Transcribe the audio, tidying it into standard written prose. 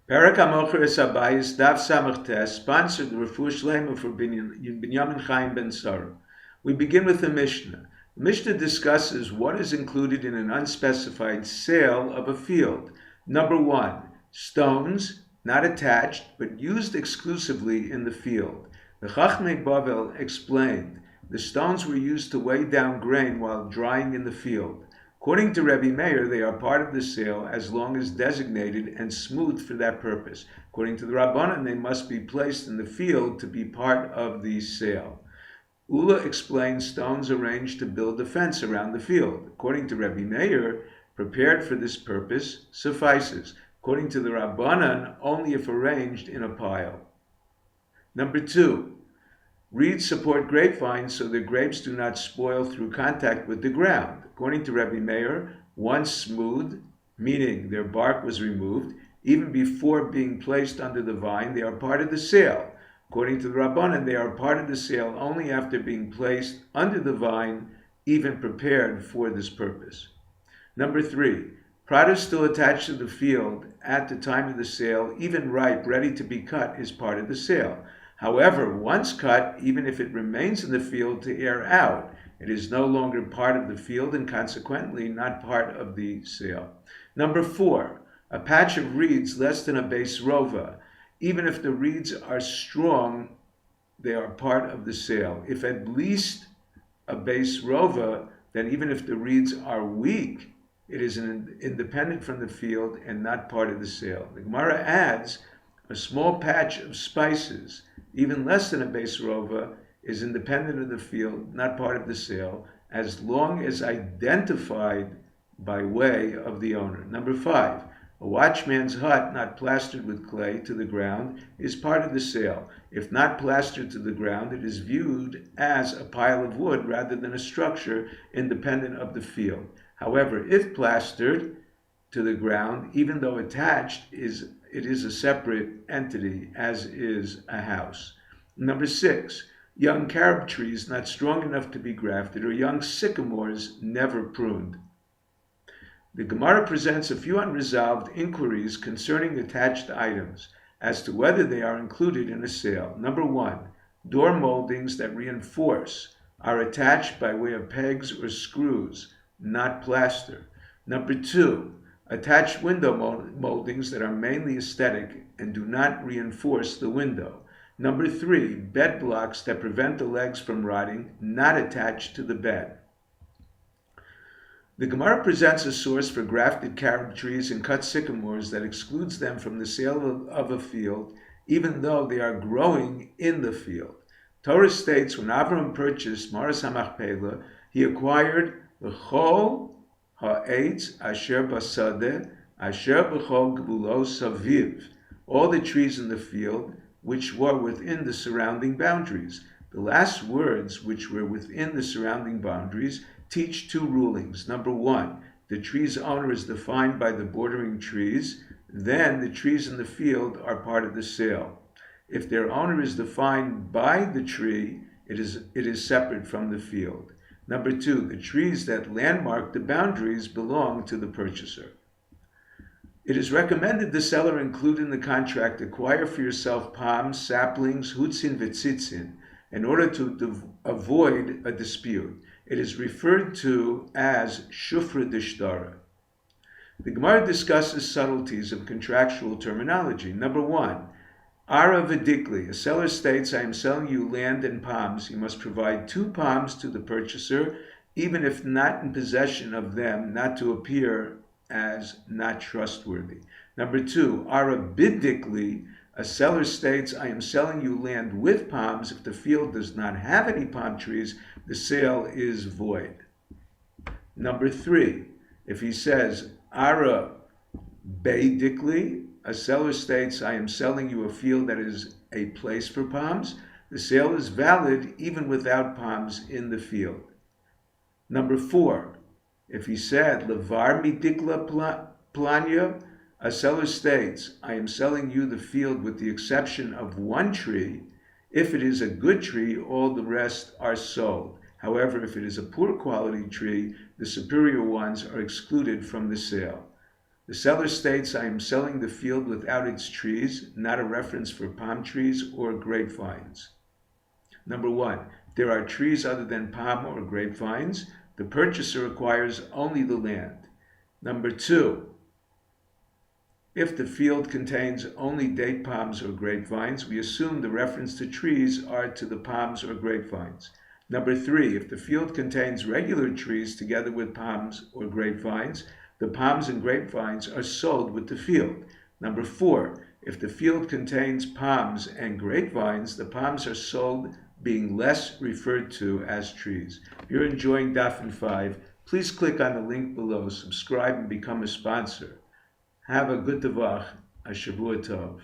Parak HaMocher es Abayis Daf Samach Tes, sponsored the Refuah Shlema for Binyamin Chaim Ben Sarah. We begin with the Mishnah. The Mishnah discusses what is included in an unspecified sale of a field. Number 1, stones, not attached, but used exclusively in the field. The Chachmei Bavel explained, the stones were used to weigh down grain while drying in the field. According to Rebbe Meir, they are part of the sale as long as designated and smoothed for that purpose. According to the Rabbanan, they must be placed in the field to be part of the sale. Ula explains stones arranged to build a fence around the field. According to Rebbe Meir, prepared for this purpose suffices. According to the Rabbanan, only if arranged in a pile. Number 2, reeds support grapevines so the grapes do not spoil through contact with the ground. According to Rebbe Meir, once smooth, meaning their bark was removed, even before being placed under the vine, they are part of the sale. According to the Rabbanan, they are part of the sale only after being placed under the vine, even prepared for this purpose. Number 3, produce still attached to the field at the time of the sale, even ripe, ready to be cut, is part of the sale. However, once cut, even if it remains in the field to air out, it is no longer part of the field and consequently not part of the sale. Number 4, a patch of reeds less than a base rova. Even if the reeds are strong, they are part of the sale. If at least a base rova, then even if the reeds are weak, it is independent from the field and not part of the sale. The Gemara adds, a small patch of spices, even less than a base rova, is independent of the field, not part of the sale, as long as identified by way of the owner. Number 5, a watchman's hut not plastered with clay to the ground is part of the sale. If not plastered to the ground, it is viewed as a pile of wood rather than a structure independent of the field. However, if plastered to the ground, even though attached, it is a separate entity, as is a house. Number 6, young carob trees not strong enough to be grafted, or young sycamores never pruned. The Gemara presents a few unresolved inquiries concerning attached items as to whether they are included in a sale. Number 1, door moldings that reinforce are attached by way of pegs or screws, not plaster. Number 2, attached window moldings that are mainly aesthetic and do not reinforce the window. Number 3, bed blocks that prevent the legs from rotting, not attached to the bed. The Gemara presents a source for grafted carob trees and cut sycamores that excludes them from the sale of a field, even though they are growing in the field. Torah states when Abraham purchased Maras HaMachpelah, he acquired V'chol ha'etz asher basadeh asher b'chol gvulo saviv, all the trees in the field which were within the surrounding boundaries. The last words, which were within the surrounding boundaries, teach 2 rulings. Number 1, the tree's owner is defined by the bordering trees. Then the trees in the field are part of the sale. If their owner is defined by the tree, it is separate from the field. Number 2, the trees that landmark the boundaries belong to the purchaser. It is recommended the seller include in the contract, acquire for yourself palms, saplings, hutzin, v'tzitzin, in order to avoid a dispute. It is referred to as shufra dishtara. The Gemara discusses subtleties of contractual terminology. Number 1, ara v'dikli. A seller states, I am selling you land and palms. You must provide 2 palms to the purchaser, even if not in possession of them, not to appear as not trustworthy. Number 2, ara bidikli. A seller states, I am selling you land with palms. If the field does not have any palm trees, the sale is void. Number 3, if he says, ara beidikli, a seller states, I am selling you a field that is a place for palms. The sale is valid even without palms in the field. Number 4, if he said, levar midikla planya, a seller states, I am selling you the field with the exception of 1 tree. If it is a good tree, all the rest are sold. However, if it is a poor quality tree, the superior ones are excluded from the sale. The seller states, I am selling the field without its trees, not a reference for palm trees or grapevines. Number 1. If there are trees other than palm or grapevines, the purchaser acquires only the land. Number 2. If the field contains only date palms or grapevines, we assume the reference to trees are to the palms or grapevines. Number 3. If the field contains regular trees together with palms or grapevines, the palms and grapevines are sold with the field. Number 4. If the field contains palms and grapevines, the palms are sold, being less referred to as trees. If you're enjoying Daf and 5, please click on the link below, subscribe, and become a sponsor. Have a good Tavach, a Shavua Tov.